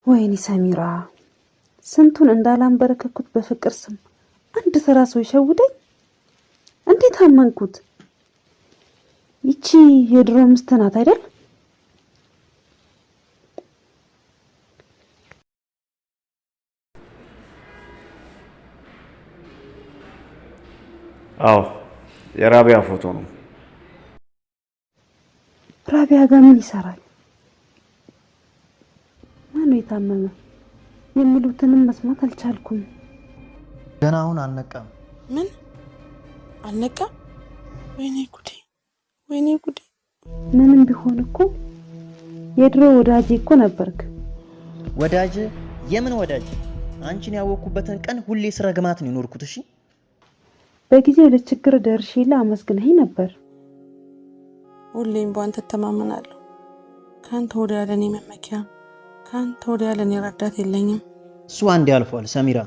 ወይኔ ሰሚራ ስንቱን እንዳላንበረከኩት በፍቅር ስም አንድ ተራ ሰው ይሸውደኝ። እንዴት አመንኩት? ይቺ የድሮ ሚስት ናት አይደል? አዎ የራቢያ ፎቶ ነው። ራቢያ ጋር ምን ይሰራል? ማን ነው የታመመ? የሚሉትንም መስማት አልቻልኩም። ገና አሁን አልነቃም። ምን አልነቃም? ወይኔ ጉዴ፣ ወይኔ ጉዴ። ምንም ቢሆን እኮ የድሮ ወዳጄ እኮ ነበርክ። ወዳጅ? የምን ወዳጅ? አንቺን ያወኩበትን ቀን ሁሌ ስራ ግማት ነው የኖርኩት። እሺ በጊዜው ለችግር ደርሼላ አመስግነኝ ነበር። ሁሌም ባንተ ተማመናለሁ። ካንተ ወዲያ ለኔ መመኪያ፣ ካንተ ወዲያ ለኔ ረዳት የለኝም። እሱ አንዴ አልፏል ሰሚራ።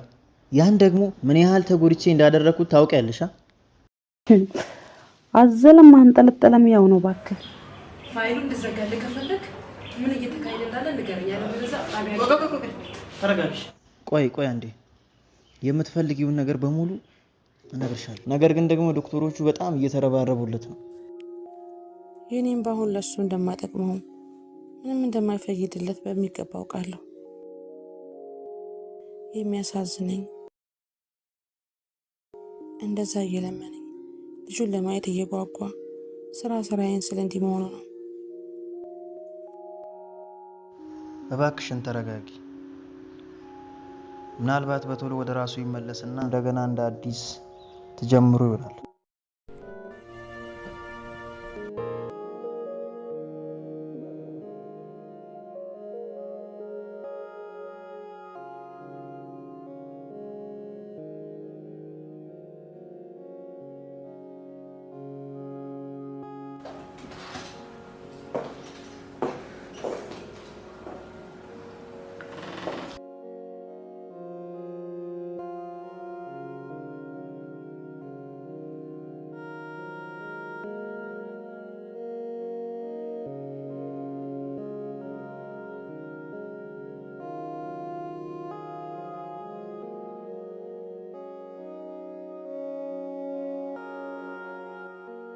ያን ደግሞ ምን ያህል ተጎድቼ እንዳደረኩት ታውቂያለሽ? አዘለም አንጠለጠለም ያው ነው ባክህ። ፋይሉ እንድዘጋልህ ከፈለክ ምን እየተካሄደ እንዳለ ንገረኝ። ያለበለዛ ተረጋግሽ። ቆይ አንዴ የምትፈልጊውን ነገር በሙሉ እነግርሻለሁ። ነገር ግን ደግሞ ዶክተሮቹ በጣም እየተረባረቡለት ነው። የኔም ባሁን ለሱ እንደማይጠቅመው ምንም እንደማይፈይድለት በሚገባ አውቃለሁ። የሚያሳዝነኝ እንደዛ እየለመነኝ ልጁን ለማየት እየጓጓ ስራዬን ስለ እንዲህ መሆኑ ነው። እባክሽን ተረጋጊ። ምናልባት በቶሎ ወደ ራሱ ይመለስና እንደገና እንደ አዲስ ተጀምሮ ይሆናል።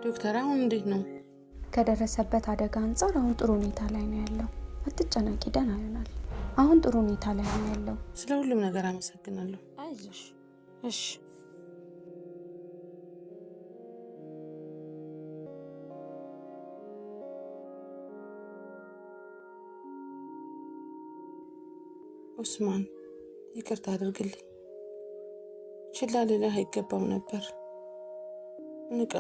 ዶክተር አሁን እንዴት ነው? ከደረሰበት አደጋ አንፃር አሁን ጥሩ ሁኔታ ላይ ነው ያለው። አትጨነቂ፣ ደህና ይሆናል። አሁን ጥሩ ሁኔታ ላይ ነው ያለው። ስለ ሁሉም ነገር አመሰግናለሁ። አይዞሽ። እሺ ኡስማን ይቅርታ አድርግልኝ። ችላ ልልህ አይገባም ነበር። ንቃ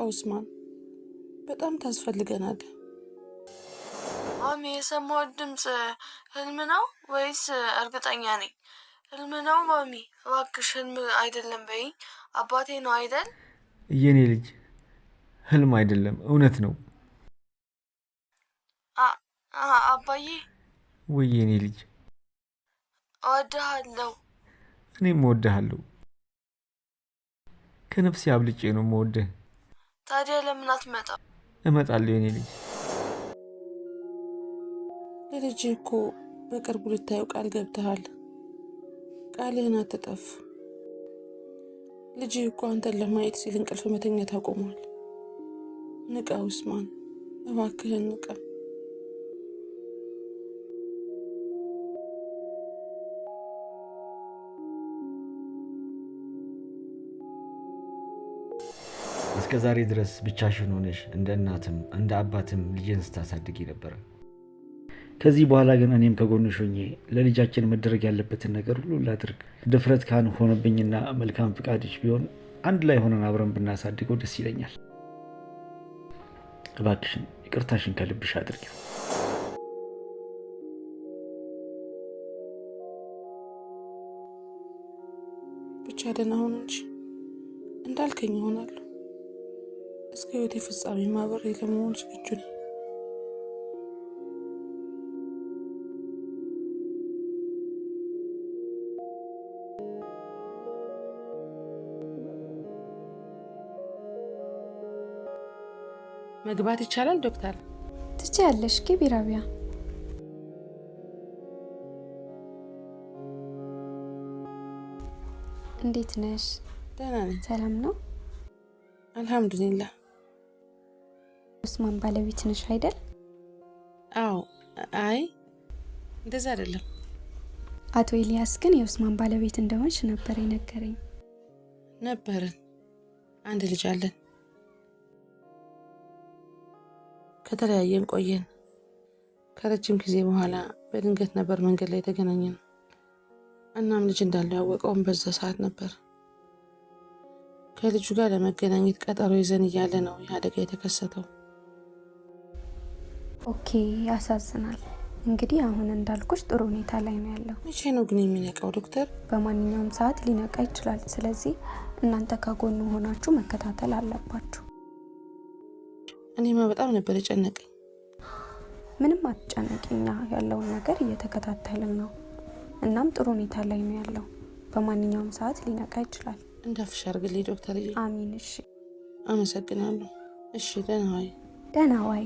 ኡስማን፣ በጣም ታስፈልገናል። ማሚ የሰማሁት ድምፅ ህልም ነው ወይስ እርግጠኛ ነኝ? ህልም ነው ማሚ? እባክሽ ህልም አይደለም በይኝ። አባቴ ነው አይደል? የኔ ልጅ ህልም አይደለም እውነት ነው። አባዬ። ወይ የኔ ልጅ እወድሃለሁ። እኔም እወድሃለሁ። ከነፍሴ አብልጬ ነው የምወድህ። ታዲያ ለምን አትመጣም? እመጣለሁ የኔ ልጅ። ለልጅ እኮ በቅርቡ ልታየው ቃል ገብተሃል። ቃልህን አትጠፍ። ልጅ እኮ አንተን ለማየት ሲል እንቅልፍ መተኛት አቆሟል። ንቃ ኡስማን፣ እባክህን ንቃ። እስከ ዛሬ ድረስ ብቻሽን ሆነሽ እንደ እናትም እንደ አባትም ልጅን ስታሳድጊ ነበር። ከዚህ በኋላ ግን እኔም ከጎንሽ ሆኜ ለልጃችን መደረግ ያለበትን ነገር ሁሉ ላድርግ። ድፍረት ካን ሆነብኝና መልካም ፍቃድሽ ቢሆን አንድ ላይ ሆነን አብረን ብናሳድገው ደስ ይለኛል። እባክሽን ይቅርታሽን ከልብሽ አድርጊው። ብቻ ደህና ሁን እንጂ እንዳልከኝ እሆናለሁ። እስከ ህይወቴ ፍጻሜ ማብሬ ለመሆን ዝግጁ ነኝ። መግባት ይቻላል ዶክተር? ትችያለሽ፣ ግቢ ራቢያ። እንዴት ነሽ? ደህና ነኝ። ሰላም ነው? አልሐምዱሊላህ። ኡስማን ባለቤት ነሽ አይደል? አዎ። አይ እንደዛ አይደለም። አቶ ኤልያስ ግን የኡስማን ባለቤት እንደሆንሽ ነበር የነገረኝ። ነበርን። አንድ ልጅ አለን። ከተለያየን ቆየን። ከረጅም ጊዜ በኋላ በድንገት ነበር መንገድ ላይ የተገናኘን። እናም ልጅ እንዳለው ያወቀውን በዛ ሰዓት ነበር። ከልጁ ጋር ለመገናኘት ቀጠሮ ይዘን እያለ ነው ይህ አደጋ የተከሰተው። ኦኬ፣ ያሳዝናል። እንግዲህ አሁን እንዳልኩሽ ጥሩ ሁኔታ ላይ ነው ያለው። መቼ ነው ግን የሚነቃው ዶክተር? በማንኛውም ሰዓት ሊነቃ ይችላል። ስለዚህ እናንተ ከጎኑ ሆናችሁ መከታተል አለባችሁ። እኔማ በጣም ነበር የጨነቀኝ። ምንም አትጨነቂኛ፣ ያለውን ነገር እየተከታተልን ነው። እናም ጥሩ ሁኔታ ላይ ነው ያለው። በማንኛውም ሰዓት ሊነቃ ይችላል። እንዳፍሽ አድርግልኝ ዶክተርዬ። አሚን። እሺ፣ አመሰግናለሁ። እሺ፣ ደህና ዋይ። ደህና ዋይ።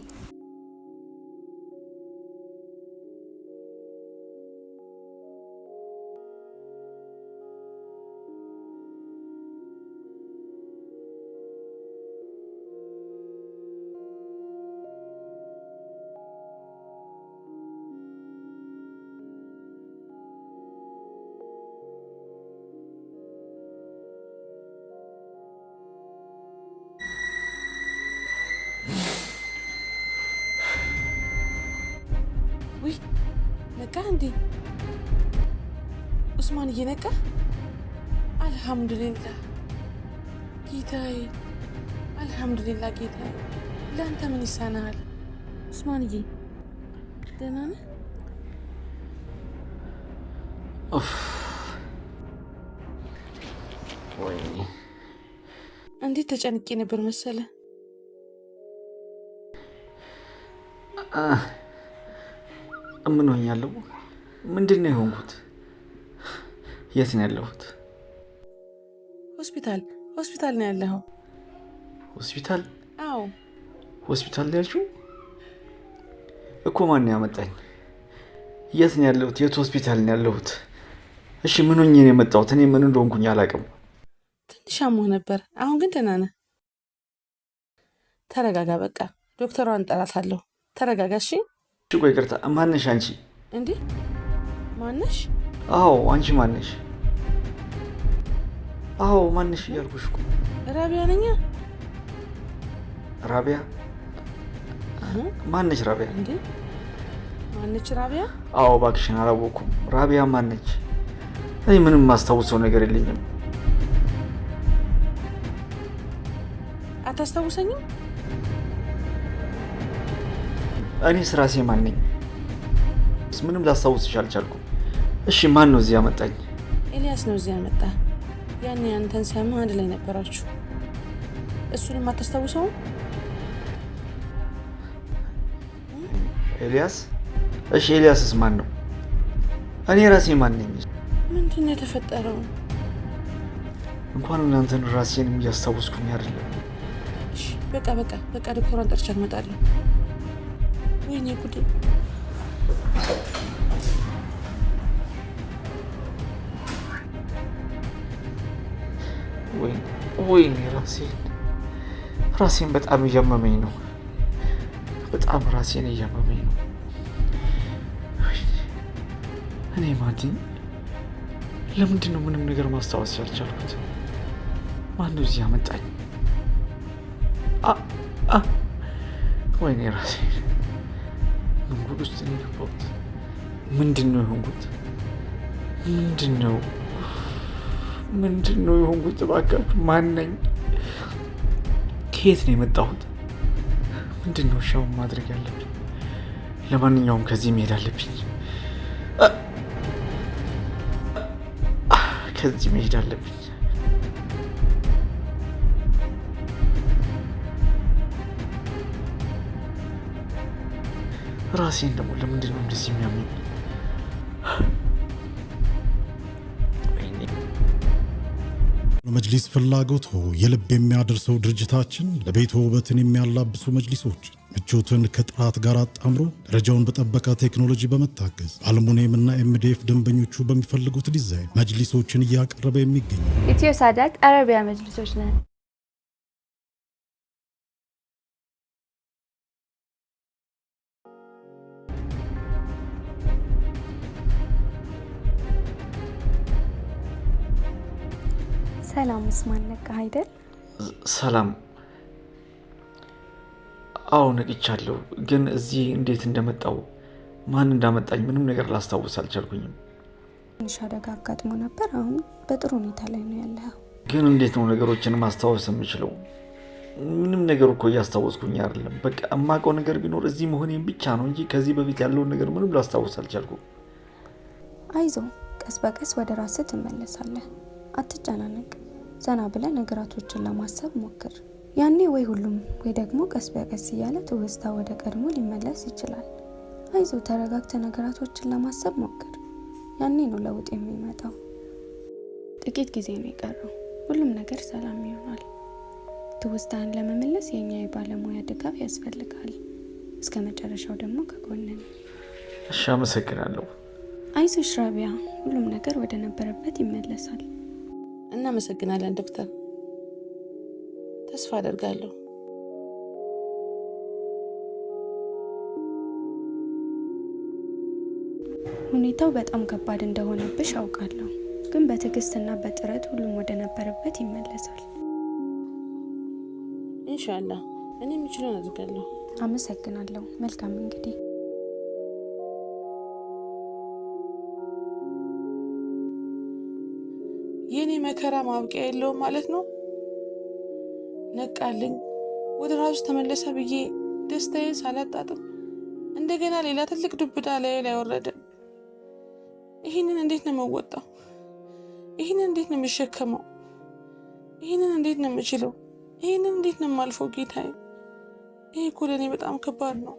ውይ ነቃ እንዴ? ኡስማን እየነቃ? አልሐምዱሊላህ ጌታዬ፣ አልሐምዱሊላህ ጌታዬ። ለአንተ ምን ይሳናሃል? ኡስማንዬ ደህና ነህ? ወይኔ እንዴት ተጨንቄ ነበር መሰለ። ምን ሆኛለሁ? ምንድን ነው የሆንኩት? የት ነው ያለሁት? ሆስፒታል ነው ያለኸው። ሆስፒታል? አዎ ሆስፒታል ነው ያልሽው እኮ። ማን ያመጣኝ? የት ነው ያለሁት? የት ሆስፒታል ነው ያለሁት? እሺ ምን ሆኜ ነው የመጣሁት? እኔ ምን እንደሆንኩኝ አላውቅም። ትንሽ አሞህ ነበር፣ አሁን ግን ደህና ነህ። ተረጋጋ በቃ። ዶክተሯን እጠራታለሁ። ተረጋጋ እሺ። ቆይ ይቅርታ፣ ማነሽ አንቺ? እንዴ ማነሽ? አዎ አንቺ ማነሽ? አዎ ማነሽ እያልኩሽ እኮ። ራቢያ ነኝ። ራቢያ? ማነች ራቢያ? እንዴ ማነች ራቢያ? አዎ እባክሽን አላወኩም። ራቢያ ማነች? እኔ ምንም ማስታውሰው ነገር የለኝም። አታስታውሰኝም? እኔ ስራሴ ማን ነኝ? ምንም ላስታውስሽ አልቻልኩም። እሺ ማን ነው እዚህ ያመጣኝ? ኤልያስ ነው እዚህ ያመጣ። ያኔ አንተን ሲያምህ አንድ ላይ ነበራችሁ። እሱንም አታስታውሰውም? ኤልያስ? እሺ ኤልያስስ ማን ነው? እኔ ራሴ ማን ነኝ? ምንድን ነው የተፈጠረው? እንኳን እናንተን ራሴንም እያስታወስኩኝ አይደለም። እሺ በቃ ዶክተሯን ጠርቻ እመጣለሁ። ወይኔ ጉዴ! ወይኔ ራሴን በጣም እያመመኝ ነው። በጣም ራሴን እያመመኝ ነው። እኔ ማንኝ? ለምንድን ነው ምንም ነገር ማስታወስ ያልቻልኩት? ማነው እዚህ ያመጣኝ? ወይኔ ራሴን መንጉድ ውስጥ ነው የገባሁት። ምንድን ነው የሆንኩት? ምንድን ነው የሆንኩት? እባካችሁ ማን ነኝ? ከየት ነው የመጣሁት? ምንድን ነው ሻው ማድረግ ያለብኝ? ለማንኛውም ከዚህ መሄድ አለብኝ። ከዚህ መሄድ አለብኝ። ራሴን ደግሞ ለምንድን ነው እንደዚህ የሚያመኝ? መጅሊስ ፍላጎት የልብ የሚያደርሰው ድርጅታችን ለቤቱ ውበትን የሚያላብሱ መጅሊሶች ምቾትን ከጥራት ጋር አጣምሮ ደረጃውን በጠበቀ ቴክኖሎጂ በመታገዝ አልሙኒየም እና ኤምዲኤፍ ደንበኞቹ በሚፈልጉት ዲዛይን መጅሊሶችን እያቀረበ የሚገኝ ኢትዮ ሳዳት አረቢያ መጅሊሶች ነን። ሰላም ኡስማን ነቃ አይደል? ሰላም። አዎ ነቅቻለሁ፣ ግን እዚህ እንዴት እንደመጣው ማን እንዳመጣኝ ምንም ነገር ላስታውስ አልቻልኩኝም። ትንሽ አደጋ አጋጥሞ ነበር። አሁን በጥሩ ሁኔታ ላይ ነው ያለው። ግን እንዴት ነው ነገሮችን ማስታወስ የምችለው? ምንም ነገር እኮ እያስታወስኩኝ አይደለም። በቃ የማውቀው ነገር ቢኖር እዚህ መሆኔን ብቻ ነው እንጂ ከዚህ በፊት ያለውን ነገር ምንም ላስታውስ አልቻልኩም። አይዞ፣ ቀስ በቀስ ወደ ራስህ ትመለሳለህ። አትጨናነቅ። ዘና ብለህ ነገራቶችን ለማሰብ ሞክር። ያኔ ወይ ሁሉም ወይ ደግሞ ቀስ በቀስ እያለ ትውስታ ወደ ቀድሞ ሊመለስ ይችላል። አይዞ፣ ተረጋግተህ ነገራቶችን ለማሰብ ሞክር። ያኔ ነው ለውጥ የሚመጣው። ጥቂት ጊዜ ነው የቀረው። ሁሉም ነገር ሰላም ይሆናል። ትውስታን ለመመለስ የኛ የባለሙያ ድጋፍ ያስፈልጋል። እስከ መጨረሻው ደግሞ ከጎን ነን። እሺ፣ አመሰግናለሁ። አይዞሽ ራቢያ፣ ሁሉም ነገር ወደ ነበረበት ይመለሳል። እናመሰግናለን ዶክተር። ተስፋ አደርጋለሁ። ሁኔታው በጣም ከባድ እንደሆነብሽ አውቃለሁ፣ ግን በትዕግስትና በጥረት ሁሉም ወደ ነበረበት ይመለሳል። ኢንሻአላህ እኔ የምችለውን አድርጋለሁ። አመሰግናለሁ። መልካም እንግዲህ የኔ መከራ ማብቂያ የለውም ማለት ነው። ነቃልኝ፣ ወደ ራሱ ተመለሰ ብዬ ደስታዬን ሳላጣጥም እንደገና ሌላ ትልቅ ዱብዳ ላይ ወረደ። ይህንን እንዴት ነው የምወጣው? ይህንን እንዴት ነው የምሸከመው? ይህንን እንዴት ነው የምችለው? ይህንን እንዴት ነው የማልፈው? ጌታዬ፣ ይሄ እኮ ለእኔ በጣም ከባድ ነው።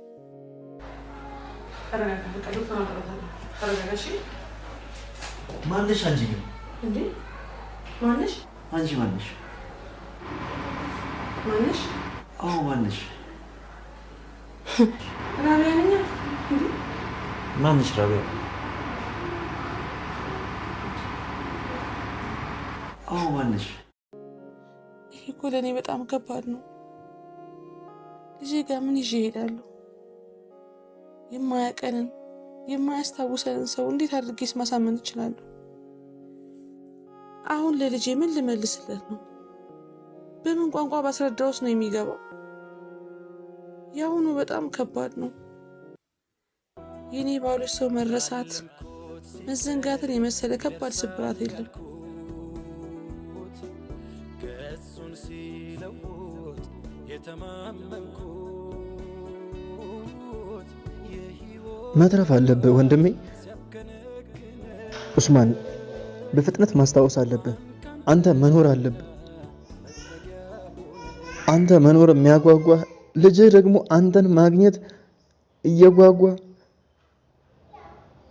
ማነሽ አንቺ? ግን እንዴ ማነሽ? አንቺ ማነሽ? ማነሽ? አዎ ማነሽ? ራቢያ ነኝ። እንዴ ማነሽ ራቢያ? አዎ ማነሽ? ይሄ እኮ ለእኔ በጣም ከባድ ነው። ልጄ ጋር ምን ይዤ እሄዳለሁ? የማያቀንን የማያስታውሰንን ሰው እንዴት አድርጌስ ማሳመን እችላለሁ? አሁን ለልጄ ምን ልመልስለት ነው? በምን ቋንቋ ባስረዳውስ ነው የሚገባው? ያሁኑ በጣም ከባድ ነው። የኔ ባሉሽ ሰው መረሳት፣ መዘንጋትን የመሰለ ከባድ ስብራት የለም። መትረፍ አለብህ ወንድሜ ኡስማን። በፍጥነት ማስታወስ አለብህ። አንተ መኖር አለብህ። አንተ መኖር የሚያጓጓ ልጅህ ደግሞ አንተን ማግኘት እየጓጓ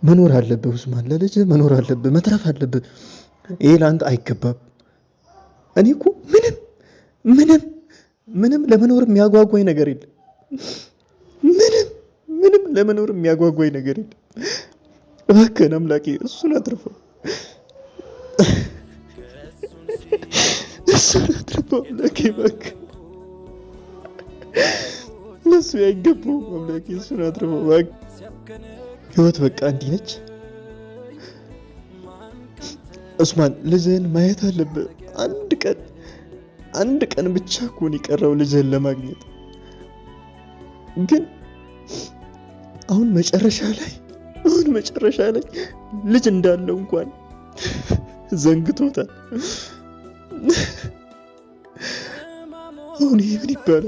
መኖር አለብህ ኡስማን። ለልጅህ መኖር አለብህ። መትረፍ አለብህ። ይሄ ለአንተ አይገባም። እኔ እኮ ምንም ለመኖር የሚያጓጓኝ ነገር የለም። ምንም ለመኖር የሚያጓጓኝ ነገር የለም። እባክህን አምላኬ እሱን አትርፈው። አምላኬ እባክህ፣ ለሱ አይገባውም። አምላኬ እሱን አትርፈው እባክህ። ህይወት በቃ እንዲህ ነች ኡስማን። ልጅህን ማየት አለብህ። አንድ ቀን ብቻ እኮ ነው የቀረው ልጅህን ለማግኘት። ግን አሁን መጨረሻ ላይ ልጅ እንዳለው እንኳን ዘንግቶታል። አሁን ይሄ ምን ይባላል?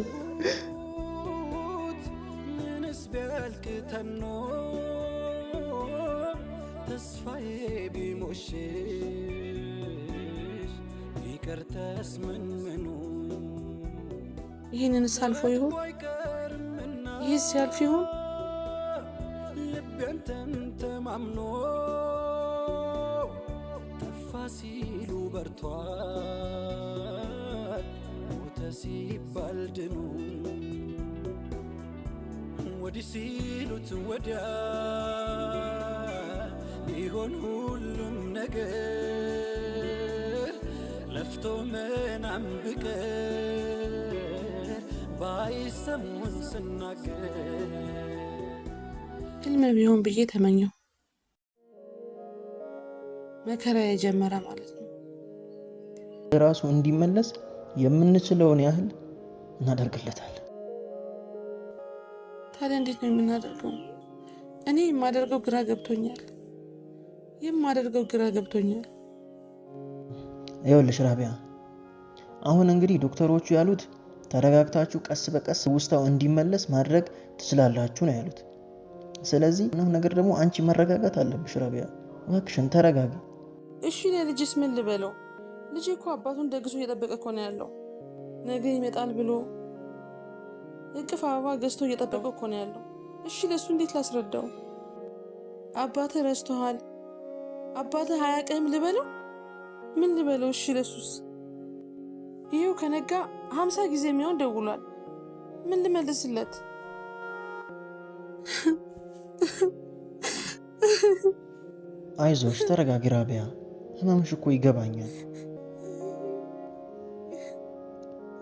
ይህንን ሳልፎ ይሆን? ይህስ ያልፍ ይሆን? ተማምኖ ጠፋ ሲሉ በርቷል፣ ሞተ ሲባል ድኑ። ወዲህ ሲሉት ወዲያ ሊሆን ሁሉም ነገር ለፍቶ ምናም ብቀር ባይሰሙን ስናገር ህልም ቢሆን ብዬ ተመኘው። መከራ የጀመረ ማለት ነው። ራሱ እንዲመለስ የምንችለውን ያህል እናደርግለታለን። ታዲያ እንዴት ነው የምናደርገው? እኔ የማደርገው ግራ ገብቶኛል። ይኸውልሽ ራቢያ፣ አሁን እንግዲህ ዶክተሮቹ ያሉት ተረጋግታችሁ ቀስ በቀስ ውስጣው እንዲመለስ ማድረግ ትችላላችሁ ነው ያሉት። ስለዚህ ነው ነገር ደግሞ አንቺ መረጋጋት አለብሽ ራቢያ፣ እባክሽን ተረጋጊ። እሺ ለልጅስ ምን ልበለው? ልጅ እኮ አባቱን ደግሶ እየጠበቀ እኮ ነው ያለው። ነገ ይመጣል ብሎ እቅፍ አበባ ገዝቶ እየጠበቀ እኮ ነው ያለው። እሺ ለሱ እንዴት ላስረዳው? አባትህ ረስተዋል፣ አባትህ አያውቅህም ልበለው? ምን ልበለው? እሺ ለሱስ ይሄው ከነጋ 50 ጊዜ የሚሆን ደውሏል። ምን ልመልስለት? አይዞሽ ተረጋጊ ራቢያ፣ ህመምሽ እኮ ይገባኛል።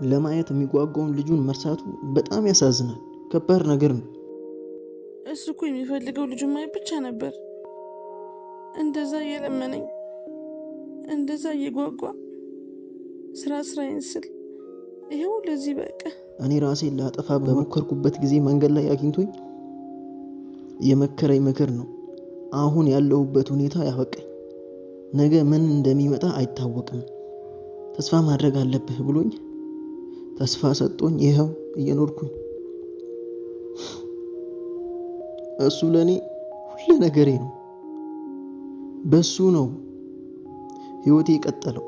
ለማየት የሚጓጓውን ልጁን መርሳቱ በጣም ያሳዝናል። ከባድ ነገር ነው። እሱ እኮ የሚፈልገው ልጁን ማየት ብቻ ነበር። እንደዛ እየለመነኝ እንደዛ እየጓጓ ስራዬን ስል ይሄው ለዚህ በቃ። እኔ ራሴን ላጠፋ በሞከርኩበት ጊዜ መንገድ ላይ አግኝቶኝ የመከረኝ ምክር ነው አሁን ያለሁበት ሁኔታ ያበቃኝ። ነገ ምን እንደሚመጣ አይታወቅም፣ ተስፋ ማድረግ አለብህ ብሎኝ ተስፋ ሰጥቶኝ ይሄው እየኖርኩኝ። እሱ ለኔ ሁሉ ነገሬ ነው። በሱ ነው ህይወቴ የቀጠለው፣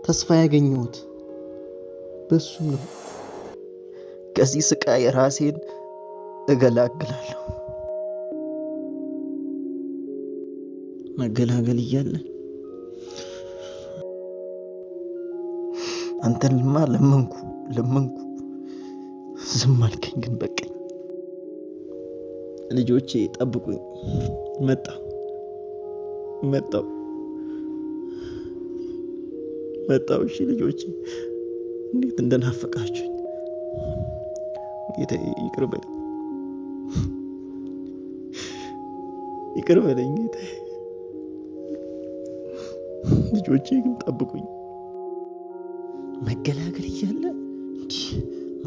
ተስፋ ያገኘሁት በሱ ነው። ከዚህ ስቃይ ራሴን እገላግላለሁ። መገላገል እያለ አንተንማ ለመንኩ ዝም አልከኝ። ግን በቃኝ። ልጆቼ ጠብቁኝ። መጣው እሺ ልጆቼ፣ እንዴት እንደናፈቃችሁኝ። ጌታዬ ይቅር በለኝ ጌታዬ። ልጆቼ ግን ጠብቁኝ።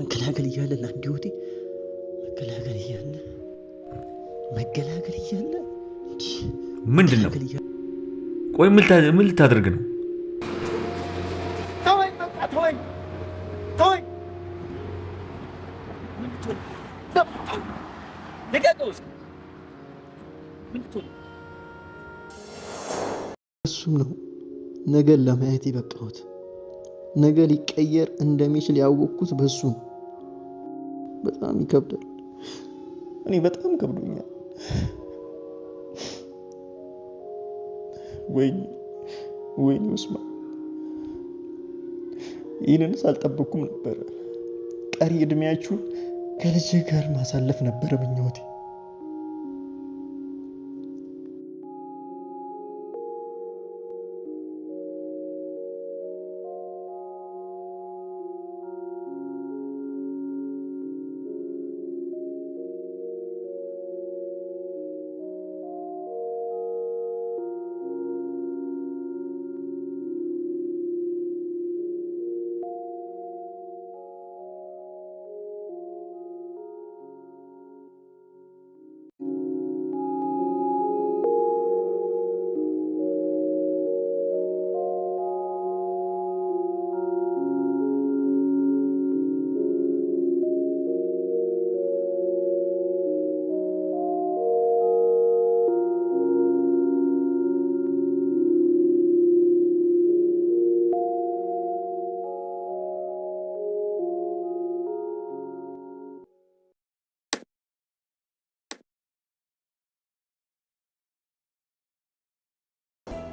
መገላገል እያለ ለአንድ ህይወቴ መገላገል እያለ ምንድን ነው? ቆይ ምን ልታደርግ ነው? ተወኝ። እሱም ነው ነገን ለማየት የበቃሁት። ነገ ሊቀየር እንደሚችል ያወቅኩት በሱ ነው። በጣም ይከብዳል። እኔ በጣም ከብዶኛል። ወይኔ ኡስማን፣ ይህንንስ አልጠበቅኩም ነበር። ቀሪ እድሜያችሁ ከልጅ ጋር ማሳለፍ ነበረ ምኞቴ።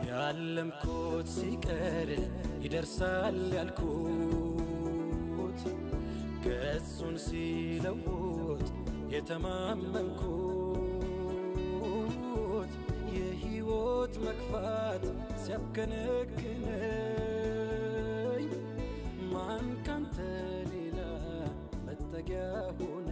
ያለምኩት ሲቀር ይደርሳል ያልኩት ገጹን ሲለውጥ የተማመንኩት የህይወት መክፋት ሲያብከነክነኝ ማን ካንተ ሌላ መጠጊያ ሆነ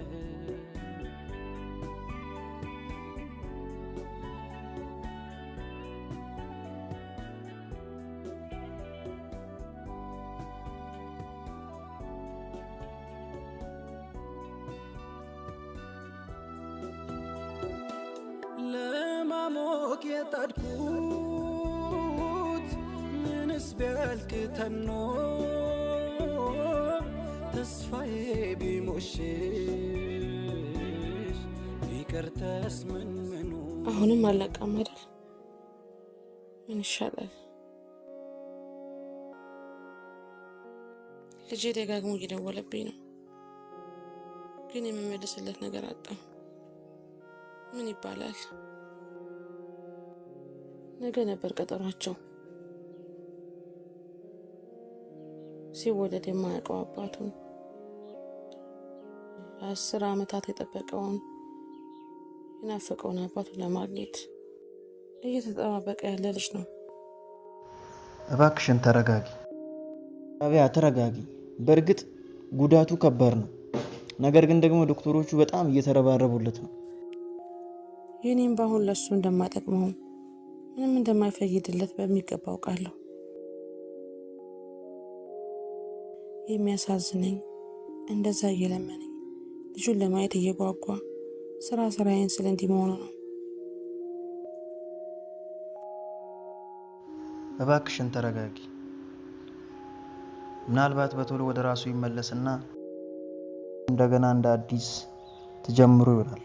ለማሞቅ የጣድኩት ምንስ ቢያልቅ ተኖ ተስፋዬ ቢሞሽሽ ቢቀርተስ ምኑ አሁንም አለቃም አይደል? ምን ይሻላል? ልጄ ደጋግሞ እየደወለብኝ ነው፣ ግን የምመልስለት ነገር አጣሁ። ምን ይባላል? ነገ ነበር ቀጠሯቸው። ሲወለድ የማያውቀው አባቱን 10 ዓመታት የጠበቀውን የናፈቀውን አባቱን ለማግኘት እየተጠባበቀ ያለ ልጅ ነው። እባክሽን ተረጋጊ ራቢያ፣ ተረጋጊ። በእርግጥ ጉዳቱ ከባድ ነው፣ ነገር ግን ደግሞ ዶክተሮቹ በጣም እየተረባረቡለት ነው። የኔም ባሁን ለሱ እንደማይጠቅመው ምንም እንደማይፈይድለት በሚገባ አውቃለሁ። የሚያሳዝነኝ እንደዛ እየለመነኝ ልጁን ለማየት እየጓጓ ስራዬን ስለ እንዲህ መሆኑ ነው። እባክሽን ተረጋጊ። ምናልባት በቶሎ ወደ ራሱ ይመለስና እንደገና እንደ አዲስ ተጀምሮ ይሆናል።